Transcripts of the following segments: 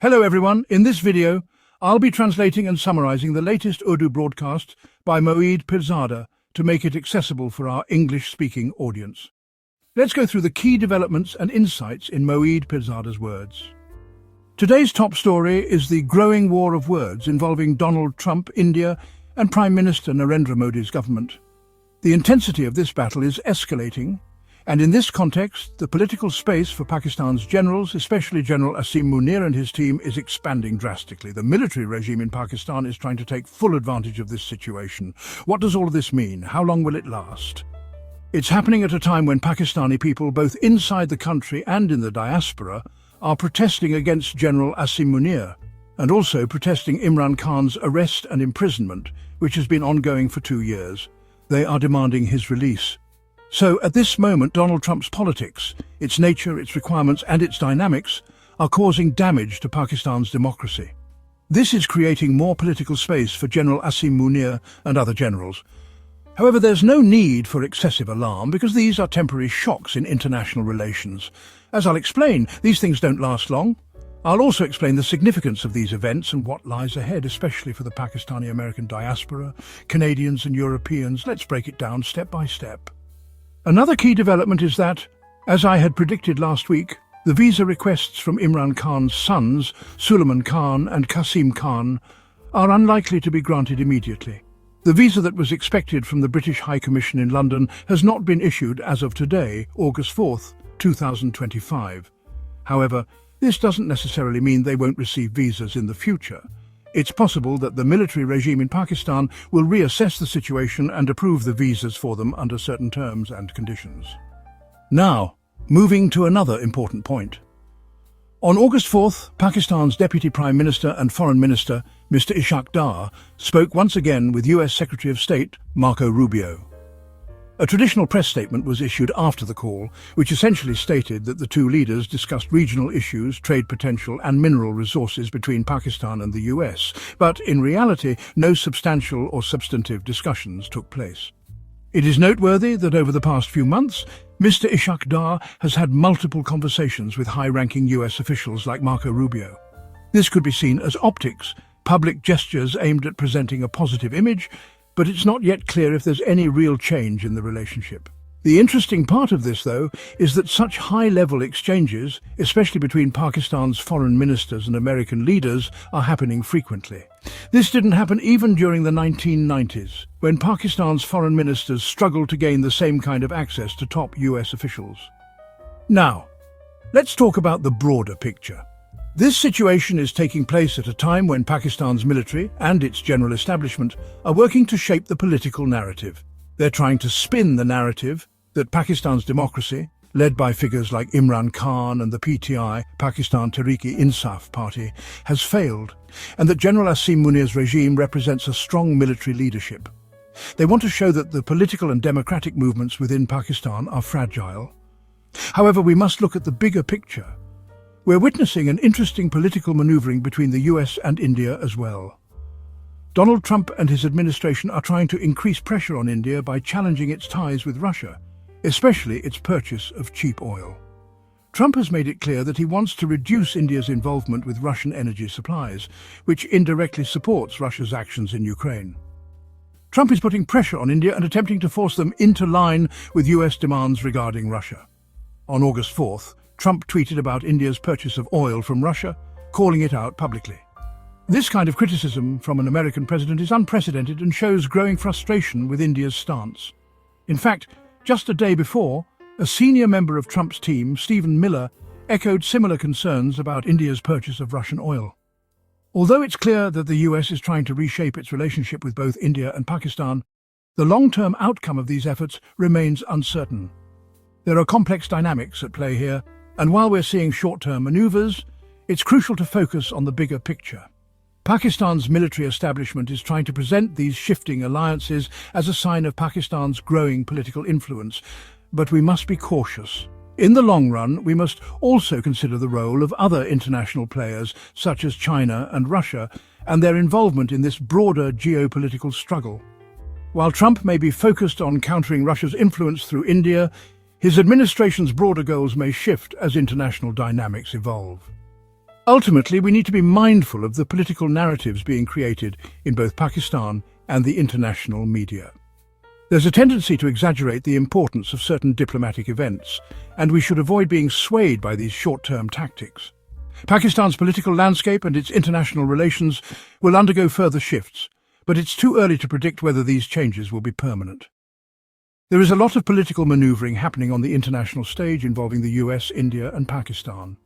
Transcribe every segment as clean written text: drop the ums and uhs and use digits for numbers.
Hello everyone, in this video, I'll be translating and summarizing the latest Urdu broadcast by Moeed Pirzada to make it accessible for our English-speaking audience. Let's go through the key developments and insights in Moeed Pirzada's words. Today's top story is the growing war of words involving Donald Trump, India, and Prime Minister Narendra Modi's government. The intensity of this battle is escalating, and in this context, the political space for Pakistan's generals, especially General Asim Munir and his team, is expanding drastically. The military regime in Pakistan is trying to take full advantage of this situation. What does all of this mean? How long will it last? It's happening at a time when Pakistani people, both inside the country and in the diaspora, are protesting against General Asim Munir, and also protesting Imran Khan's arrest and imprisonment, which has been ongoing for 2 years. They are demanding his release. So, at this moment, Donald Trump's politics, its nature, its requirements and its dynamics are causing damage to Pakistan's democracy. This is creating more political space for General Asim Munir and other generals. However, there's no need for excessive alarm because these are temporary shocks in international relations. As I'll explain, these things don't last long. I'll also explain the significance of these events and what lies ahead, especially for the Pakistani-American diaspora, Canadians and Europeans. Let's break it down step by step. Another key development is that, as I had predicted last week, the visa requests from Imran Khan's sons, Suleiman Khan and Qasim Khan, are unlikely to be granted immediately. The visa that was expected from the British High Commission in London has not been issued as of today, August 4th, 2025. However, this doesn't necessarily mean they won't receive visas in the future. It's possible that the military regime in Pakistan will reassess the situation and approve the visas for them under certain terms and conditions. Now, moving to another important point. On August 4th, Pakistan's Deputy Prime Minister and Foreign Minister, Mr. Ishaq Dar, spoke once again with US Secretary of State Marco Rubio. A traditional press statement was issued after the call, which essentially stated that the two leaders discussed regional issues, trade potential and mineral resources between Pakistan and the US, but in reality, no substantial or substantive discussions took place. It is noteworthy that over the past few months, Mr. Ishaq Dar has had multiple conversations with high-ranking US officials like Marco Rubio. This could be seen as optics, public gestures aimed at presenting a positive image, but it's not yet clear if there's any real change in the relationship. The interesting part of this, though, is that such high-level exchanges, especially between Pakistan's foreign ministers and American leaders, are happening frequently. This didn't happen even during the 1990s, when Pakistan's foreign ministers struggled to gain the same kind of access to top US officials. Now, let's talk about the broader picture. This situation is taking place at a time when Pakistan's military and its general establishment are working to shape the political narrative. They're trying to spin the narrative that Pakistan's democracy, led by figures like Imran Khan and the PTI, Pakistan Tehreek-e-Insaf Party, has failed, and that General Asim Munir's regime represents a strong military leadership. They want to show that the political and democratic movements within Pakistan are fragile. However, we must look at the bigger picture. We're witnessing an interesting political maneuvering between the US and India as well. Donald Trump and his administration are trying to increase pressure on India by challenging its ties with Russia, especially its purchase of cheap oil. Trump has made it clear that he wants to reduce India's involvement with Russian energy supplies, which indirectly supports Russia's actions in Ukraine. Trump is putting pressure on India and attempting to force them into line with US demands regarding Russia. On August 4th, Trump tweeted about India's purchase of oil from Russia, calling it out publicly. This kind of criticism from an American president is unprecedented and shows growing frustration with India's stance. In fact, just a day before, a senior member of Trump's team, Stephen Miller, echoed similar concerns about India's purchase of Russian oil. Although it's clear that the US is trying to reshape its relationship with both India and Pakistan, the long-term outcome of these efforts remains uncertain. There are complex dynamics at play here, and while we're seeing short-term maneuvers, it's crucial to focus on the bigger picture. Pakistan's military establishment is trying to present these shifting alliances as a sign of Pakistan's growing political influence, but we must be cautious. In the long run, we must also consider the role of other international players, such as China and Russia, and their involvement in this broader geopolitical struggle. While Trump may be focused on countering Russia's influence through India, his administration's broader goals may shift as international dynamics evolve. Ultimately, we need to be mindful of the political narratives being created in both Pakistan and the international media. There's a tendency to exaggerate the importance of certain diplomatic events, and we should avoid being swayed by these short-term tactics. Pakistan's political landscape and its international relations will undergo further shifts, but it's too early to predict whether these changes will be permanent. There is a lot of political maneuvering happening on the international stage involving the US, India, and Pakistan.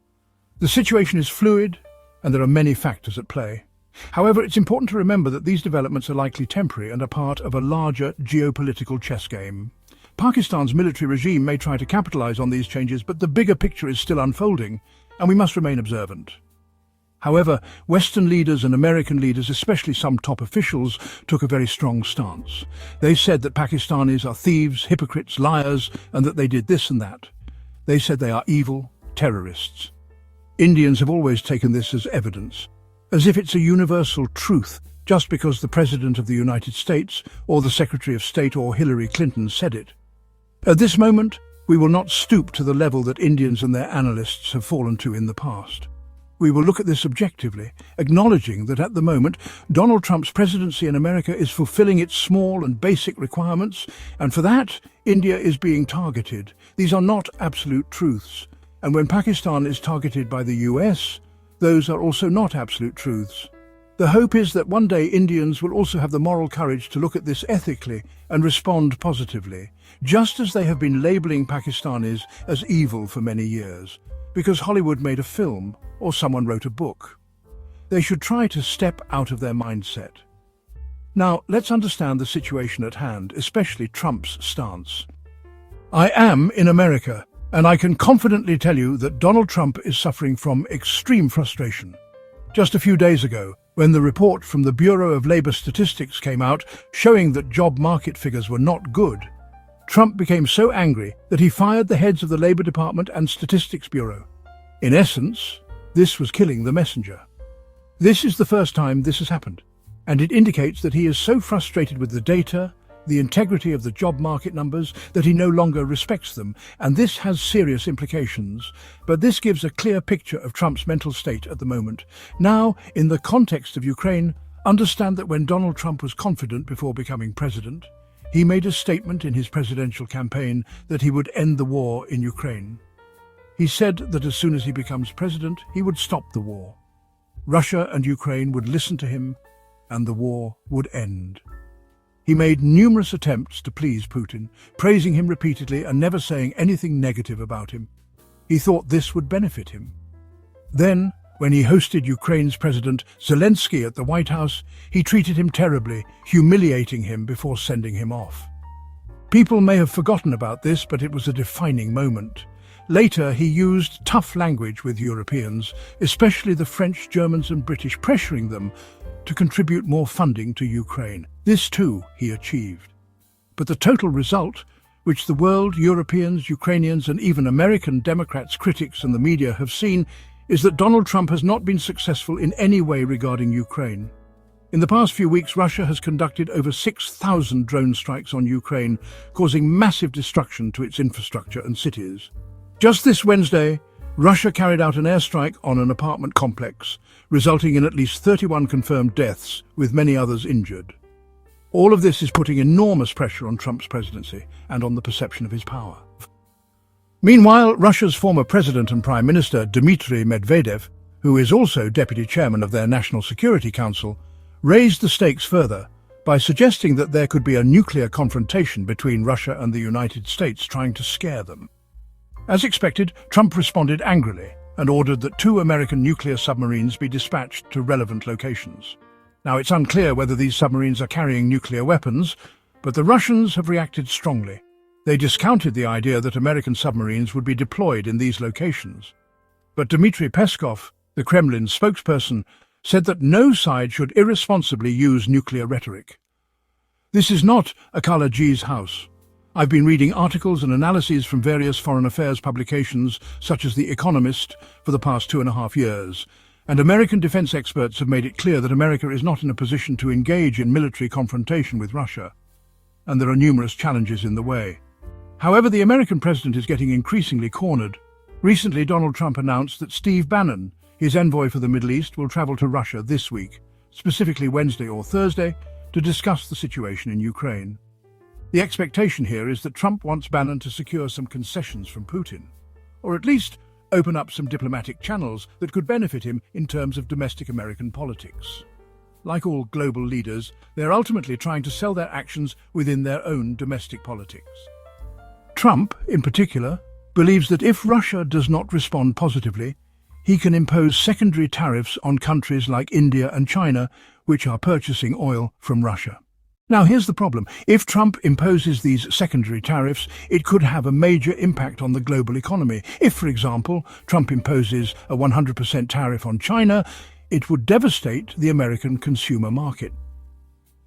The situation is fluid, and there are many factors at play. However, it's important to remember that these developments are likely temporary and are part of a larger geopolitical chess game. Pakistan's military regime may try to capitalize on these changes, but the bigger picture is still unfolding, and we must remain observant. However, Western leaders and American leaders, especially some top officials, took a very strong stance. They said that Pakistanis are thieves, hypocrites, liars, and that they did this and that. They said they are evil, terrorists. Indians have always taken this as evidence, as if it's a universal truth, just because the President of the United States or the Secretary of State or Hillary Clinton said it. At this moment, we will not stoop to the level that Indians and their analysts have fallen to in the past. We will look at this objectively, acknowledging that at the moment, Donald Trump's presidency in America is fulfilling its small and basic requirements, and for that, India is being targeted. These are not absolute truths, and when Pakistan is targeted by the US, those are also not absolute truths. The hope is that one day Indians will also have the moral courage to look at this ethically and respond positively, just as they have been labeling Pakistanis as evil for many years, because Hollywood made a film or someone wrote a book. They should try to step out of their mindset. Now, let's understand the situation at hand, especially Trump's stance. I am in America, and I can confidently tell you that Donald Trump is suffering from extreme frustration. Just a few days ago, when the report from the Bureau of Labor Statistics came out showing that job market figures were not good, Trump became so angry that he fired the heads of the Labor Department and Statistics Bureau. In essence, this was killing the messenger. This is the first time this has happened, and it indicates that he is so frustrated with the data, the integrity of the job market numbers, that he no longer respects them, and this has serious implications. But this gives a clear picture of Trump's mental state at the moment. Now, in the context of Ukraine, understand that when Donald Trump was confident before becoming president, he made a statement in his presidential campaign that he would end the war in Ukraine. He said that as soon as he becomes president, he would stop the war. Russia and Ukraine would listen to him, and the war would end. He made numerous attempts to please Putin, praising him repeatedly and never saying anything negative about him. He thought this would benefit him. Then, when he hosted Ukraine's President Zelensky at the White House, he treated him terribly, humiliating him before sending him off. People may have forgotten about this, but it was a defining moment. Later, he used tough language with Europeans, especially the French, Germans and British, pressuring them to contribute more funding to Ukraine. This too he achieved. But the total result, which the world, Europeans, Ukrainians and even American Democrats, critics and the media have seen, is that Donald Trump has not been successful in any way regarding Ukraine. In the past few weeks, Russia has conducted over 6,000 drone strikes on Ukraine, causing massive destruction to its infrastructure and cities. Just this Wednesday, Russia carried out an airstrike on an apartment complex, resulting in at least 31 confirmed deaths, with many others injured. All of this is putting enormous pressure on Trump's presidency and on the perception of his power. Meanwhile, Russia's former president and prime minister, Dmitry Medvedev, who is also deputy chairman of their National Security Council, raised the stakes further by suggesting that there could be a nuclear confrontation between Russia and the United States, trying to scare them. As expected, Trump responded angrily and ordered that 2 American nuclear submarines be dispatched to relevant locations. Now, it's unclear whether these submarines are carrying nuclear weapons, but the Russians have reacted strongly. They discounted the idea that American submarines would be deployed in these locations. But Dmitry Peskov, the Kremlin spokesperson, said that no side should irresponsibly use nuclear rhetoric. This is not a Kalaji's house. I've been reading articles and analyses from various foreign affairs publications, such as The Economist, for the past 2.5 years, and American defense experts have made it clear that America is not in a position to engage in military confrontation with Russia, and there are numerous challenges in the way. However, the American president is getting increasingly cornered. Recently, Donald Trump announced that Steve Bannon, His envoy for the Middle East will travel to Russia this week, specifically Wednesday or Thursday, to discuss the situation in Ukraine. The expectation here is that Trump wants Bannon to secure some concessions from Putin, or at least open up some diplomatic channels that could benefit him in terms of domestic American politics. Like all global leaders, they're ultimately trying to sell their actions within their own domestic politics. Trump, in particular, believes that if Russia does not respond positively, he can impose secondary tariffs on countries like India and China, which are purchasing oil from Russia. Now, here's the problem. If Trump imposes these secondary tariffs, it could have a major impact on the global economy. If, for example, Trump imposes a 100% tariff on China, it would devastate the American consumer market.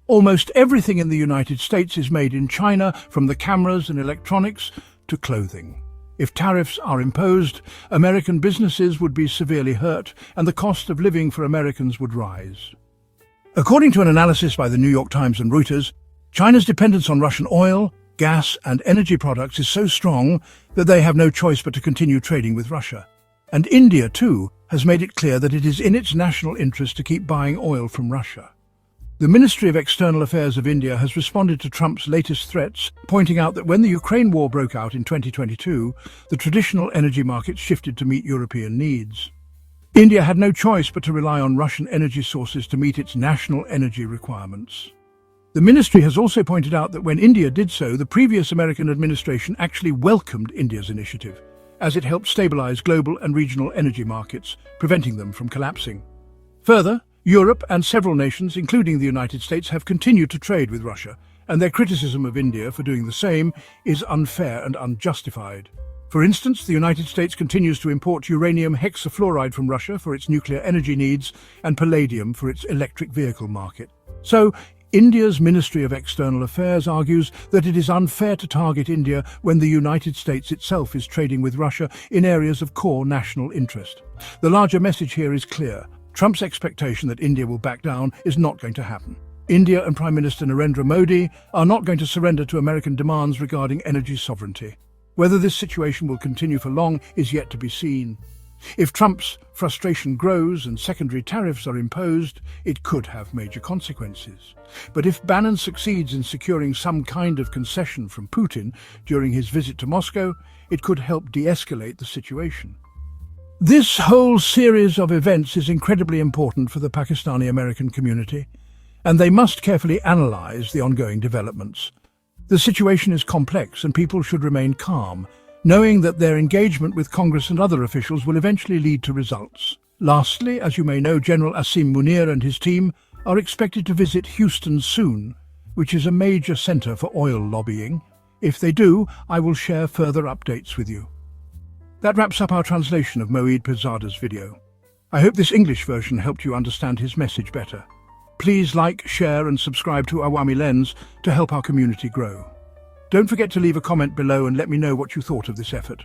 Almost everything in the United States is made in China, from the cameras and electronics to clothing. If tariffs are imposed, American businesses would be severely hurt, and the cost of living for Americans would rise. According to an analysis by the New York Times and Reuters, China's dependence on Russian oil, gas and energy products is so strong that they have no choice but to continue trading with Russia. And India, too, has made it clear that it is in its national interest to keep buying oil from Russia. The Ministry of External Affairs of India has responded to Trump's latest threats, pointing out that when the Ukraine war broke out in 2022, the traditional energy markets shifted to meet European needs. India had no choice but to rely on Russian energy sources to meet its national energy requirements. The ministry has also pointed out that when India did so, the previous American administration actually welcomed India's initiative, as it helped stabilize global and regional energy markets, preventing them from collapsing. Further, Europe and several nations, including the United States, have continued to trade with Russia, and their criticism of India for doing the same is unfair and unjustified. For instance, the United States continues to import uranium hexafluoride from Russia for its nuclear energy needs and palladium for its electric vehicle market. So, India's Ministry of External Affairs argues that it is unfair to target India when the United States itself is trading with Russia in areas of core national interest. The larger message here is clear. Trump's expectation that India will back down is not going to happen. India and Prime Minister Narendra Modi are not going to surrender to American demands regarding energy sovereignty. Whether this situation will continue for long is yet to be seen. If Trump's frustration grows and secondary tariffs are imposed, it could have major consequences. But if Bannon succeeds in securing some kind of concession from Putin during his visit to Moscow, it could help de-escalate the situation. This whole series of events is incredibly important for the Pakistani-American community, and they must carefully analyze the ongoing developments. The situation is complex and people should remain calm, knowing that their engagement with Congress and other officials will eventually lead to results. Lastly, as you may know, General Asim Munir and his team are expected to visit Houston soon, which is a major center for oil lobbying. If they do, I will share further updates with you. That wraps up our translation of Moeed Pirzada's video. I hope this English version helped you understand his message better. Please like, share and subscribe to Awami Lens to help our community grow. Don't forget to leave a comment below and let me know what you thought of this effort.